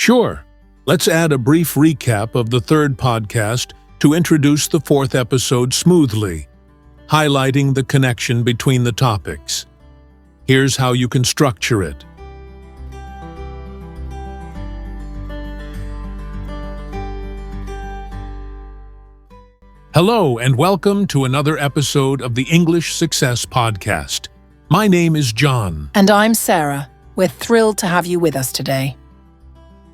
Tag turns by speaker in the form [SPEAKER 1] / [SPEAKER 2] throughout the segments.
[SPEAKER 1] Sure. Let's add a brief recap of the third podcast to introduce the fourth episode smoothly, highlighting the connection between the topics. Here's how you can structure it. Hello and welcome to another episode of the English Success Podcast. My name is John.
[SPEAKER 2] And I'm Sarah. We're thrilled to have you with us today.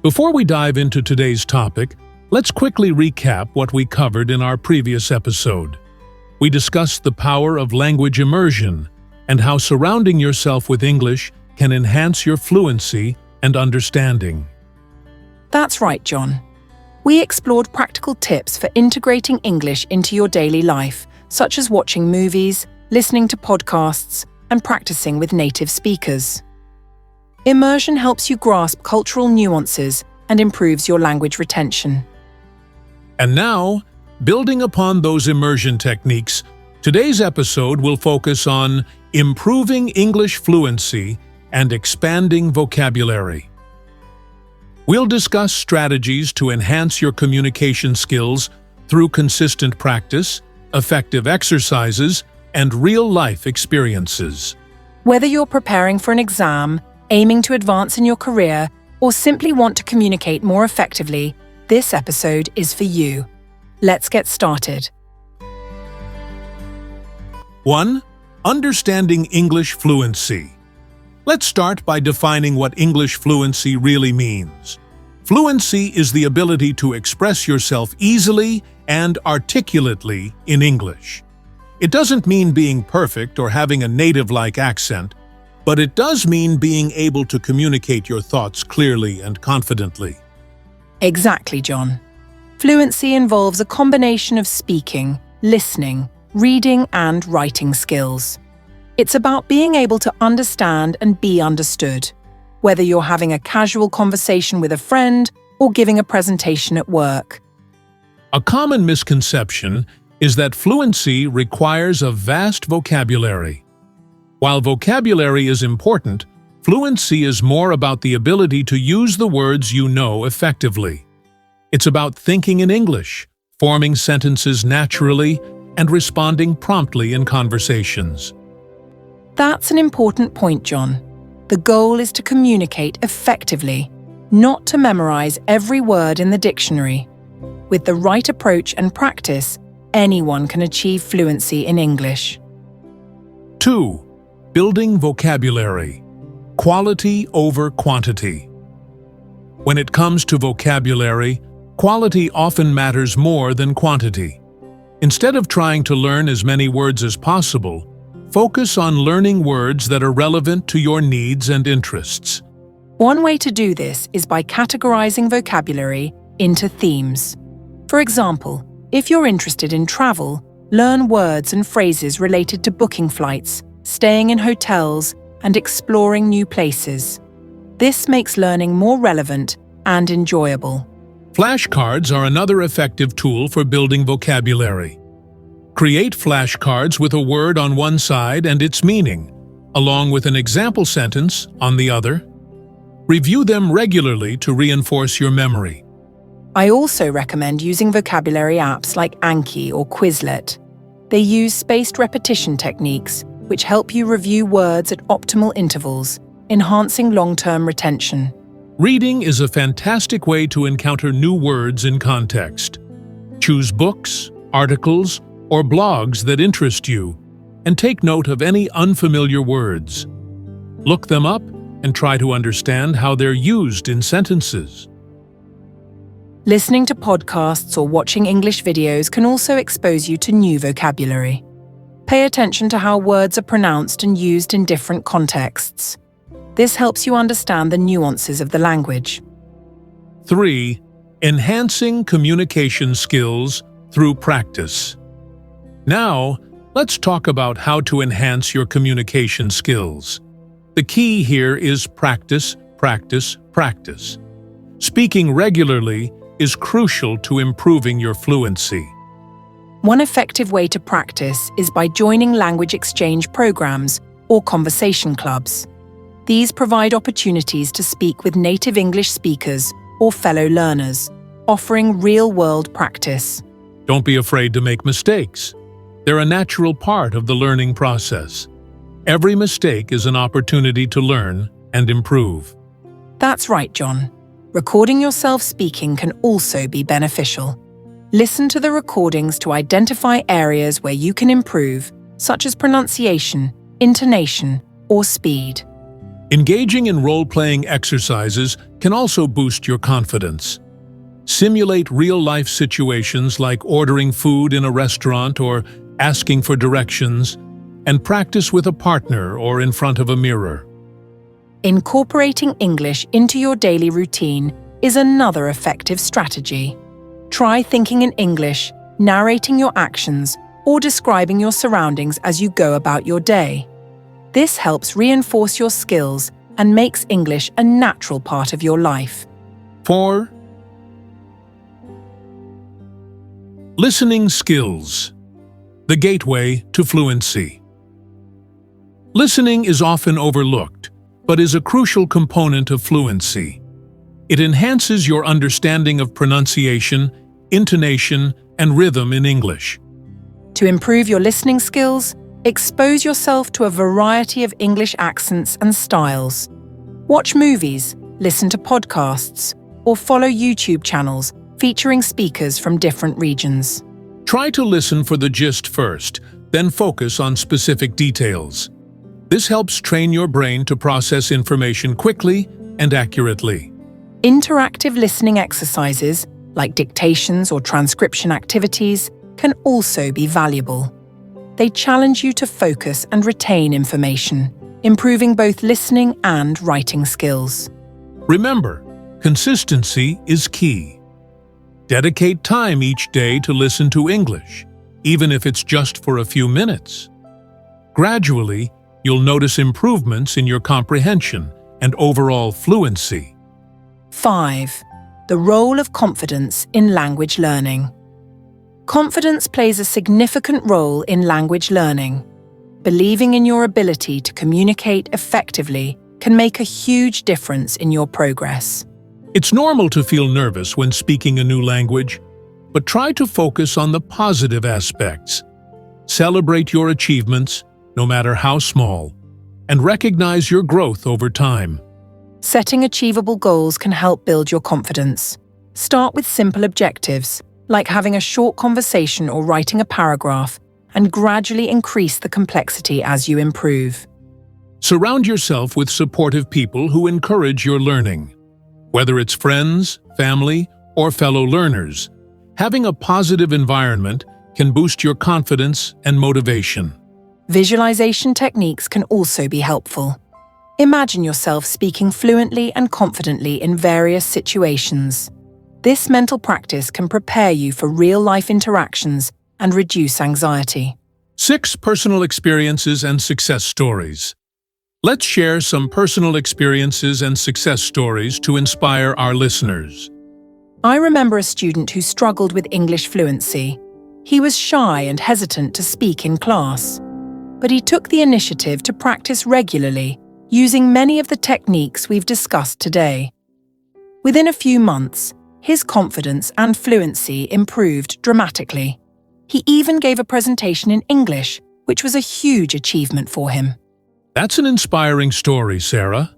[SPEAKER 1] Before we dive into today's topic, let's quickly recap what we covered in our previous episode. We discussed the power of language immersion and how surrounding yourself with English can enhance your fluency and understanding.
[SPEAKER 2] That's right, John. We explored practical tips for integrating English into your daily life, such as watching movies, listening to podcasts, and practicing with native speakers. Immersion helps you grasp cultural nuances and improves your language retention.
[SPEAKER 1] And now, building upon those immersion techniques, today's episode will focus on improving English fluency and expanding vocabulary. We'll discuss strategies to enhance your communication skills through consistent practice, effective exercises, and real-life experiences.
[SPEAKER 2] Whether you're preparing for an exam, aiming to advance in your career, or simply want to communicate more effectively, this episode is for you. Let's get started.
[SPEAKER 1] 1. Understanding English fluency. Let's start by defining what English fluency really means. Fluency is the ability to express yourself easily and articulately in English. It doesn't mean being perfect or having a native-like accent, but it does mean being able to communicate your thoughts clearly and confidently.
[SPEAKER 2] Exactly, John. Fluency involves a combination of speaking, listening, reading, and writing skills. It's about being able to understand and be understood, whether you're having a casual conversation with a friend or giving a presentation at work.
[SPEAKER 1] A common misconception is that fluency requires a vast vocabulary. While vocabulary is important, fluency is more about the ability to use the words you know effectively. It's about thinking in English, forming sentences naturally, and responding promptly in conversations.
[SPEAKER 2] That's an important point, John. The goal is to communicate effectively, not to memorize every word in the dictionary. With the right approach and practice, anyone can achieve fluency in English.
[SPEAKER 1] 2. Building vocabulary. Quality over quantity. When it comes to vocabulary, quality often matters more than quantity. Instead of trying to learn as many words as possible, focus on learning words that are relevant to your needs and interests.
[SPEAKER 2] One way to do this is by categorizing vocabulary into themes. For example, if you're interested in travel, learn words and phrases related to booking flights, staying in hotels, and exploring new places. This makes learning more relevant and enjoyable.
[SPEAKER 1] Flashcards are another effective tool for building vocabulary. Create flashcards with a word on one side and its meaning, along with an example sentence on the other. Review them regularly to reinforce your memory.
[SPEAKER 2] I also recommend using vocabulary apps like Anki or Quizlet. They use spaced repetition techniques, which help you review words at optimal intervals, enhancing long-term retention.
[SPEAKER 1] Reading is a fantastic way to encounter new words in context. Choose books, articles, or blogs that interest you, and take note of any unfamiliar words. Look them up and try to understand how they're used in sentences.
[SPEAKER 2] Listening to podcasts or watching English videos can also expose you to new vocabulary. Pay attention to how words are pronounced and used in different contexts. This helps you understand the nuances of the language.
[SPEAKER 1] 3. Enhancing communication skills through practice. Now, let's talk about how to enhance your communication skills. The key here is practice, practice, practice. Speaking regularly is crucial to improving your fluency.
[SPEAKER 2] One effective way to practice is by joining language exchange programs or conversation clubs. These provide opportunities to speak with native English speakers or fellow learners, offering real-world practice.
[SPEAKER 1] Don't be afraid to make mistakes. They're a natural part of the learning process. Every mistake is an opportunity to learn and improve.
[SPEAKER 2] That's right, John. Recording yourself speaking can also be beneficial. Listen to the recordings to identify areas where you can improve, such as pronunciation, intonation, or speed.
[SPEAKER 1] Engaging in role-playing exercises can also boost your confidence. Simulate real-life situations like ordering food in a restaurant or asking for directions, and practice with a partner or in front of a mirror.
[SPEAKER 2] Incorporating English into your daily routine is another effective strategy. Try thinking in English, narrating your actions, or describing your surroundings as you go about your day. This helps reinforce your skills and makes English a natural part of your life.
[SPEAKER 1] 4. Listening skills. The gateway to fluency. Listening is often overlooked, but is a crucial component of fluency. It enhances your understanding of pronunciation, intonation, and rhythm in English.
[SPEAKER 2] To improve your listening skills, expose yourself to a variety of English accents and styles. Watch movies, listen to podcasts, or follow YouTube channels featuring speakers from different regions.
[SPEAKER 1] Try to listen for the gist first, then focus on specific details. This helps train your brain to process information quickly and accurately.
[SPEAKER 2] Interactive listening exercises, like dictations or transcription activities, can also be valuable. They challenge you to focus and retain information, improving both listening and writing skills.
[SPEAKER 1] Remember, consistency is key. Dedicate time each day to listen to English, even if it's just for a few minutes. Gradually, you'll notice improvements in your comprehension and overall fluency.
[SPEAKER 2] 5. The role of confidence in language learning. Confidence plays a significant role in language learning. Believing in your ability to communicate effectively can make a huge difference in your progress.
[SPEAKER 1] It's normal to feel nervous when speaking a new language, but try to focus on the positive aspects. Celebrate your achievements, no matter how small, and recognize your growth over time.
[SPEAKER 2] Setting achievable goals can help build your confidence. Start with simple objectives, like having a short conversation or writing a paragraph, and gradually increase the complexity as you improve.
[SPEAKER 1] Surround yourself with supportive people who encourage your learning. Whether it's friends, family, or fellow learners, having a positive environment can boost your confidence and motivation.
[SPEAKER 2] Visualization techniques can also be helpful. Imagine yourself speaking fluently and confidently in various situations. This mental practice can prepare you for real-life interactions and reduce anxiety.
[SPEAKER 1] 6. Personal experiences and success stories. Let's share some personal experiences and success stories to inspire our listeners.
[SPEAKER 2] I remember a student who struggled with English fluency. He was shy and hesitant to speak in class, but he took the initiative to practice regularly, using many of the techniques we've discussed today. Within a few months, his confidence and fluency improved dramatically. He even gave a presentation in English, which was a huge achievement for him.
[SPEAKER 1] That's an inspiring story, Sarah.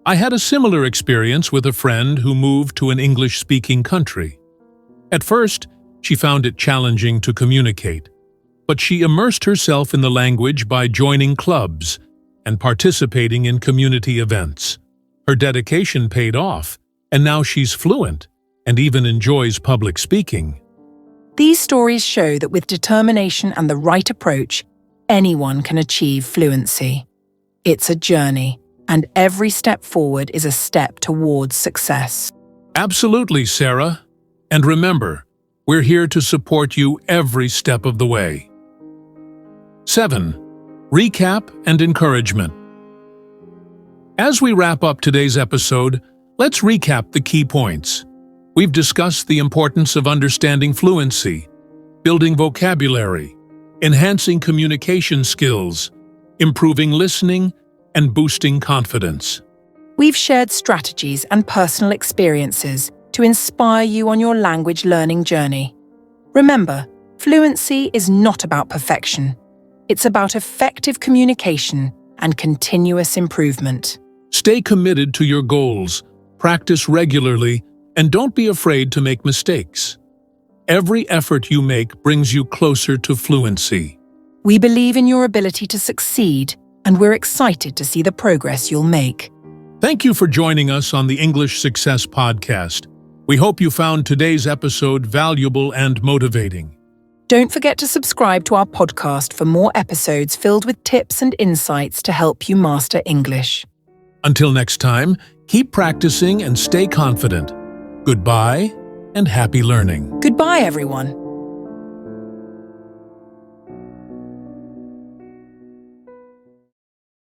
[SPEAKER 1] I had a similar experience with a friend who moved to an English-speaking country. At first, she found it challenging to communicate, but she immersed herself in the language by joining clubs and participating in community events. Her dedication paid off, and now she's fluent and even enjoys public speaking.
[SPEAKER 2] These stories show that with determination and the right approach, anyone can achieve fluency. It's a journey, and every step forward is a step towards success.
[SPEAKER 1] Absolutely, Sarah. And remember, we're here to support you every step of the way. 7. Recap and encouragement. As we wrap up today's episode, let's recap the key points. We've discussed the importance of understanding fluency, building vocabulary, enhancing communication skills, improving listening, and boosting confidence.
[SPEAKER 2] We've shared strategies and personal experiences to inspire you on your language learning journey. Remember, fluency is not about perfection. It's about effective communication and continuous improvement.
[SPEAKER 1] Stay committed to your goals, practice regularly, and don't be afraid to make mistakes. Every effort you make brings you closer to fluency.
[SPEAKER 2] We believe in your ability to succeed, and we're excited to see the progress you'll make.
[SPEAKER 1] Thank you for joining us on the English Success Podcast. We hope you found today's episode valuable and motivating.
[SPEAKER 2] Don't forget to subscribe to our podcast for more episodes filled with tips and insights to help you master English.
[SPEAKER 1] Until next time, keep practicing and stay confident. Goodbye and happy learning.
[SPEAKER 2] Goodbye, everyone.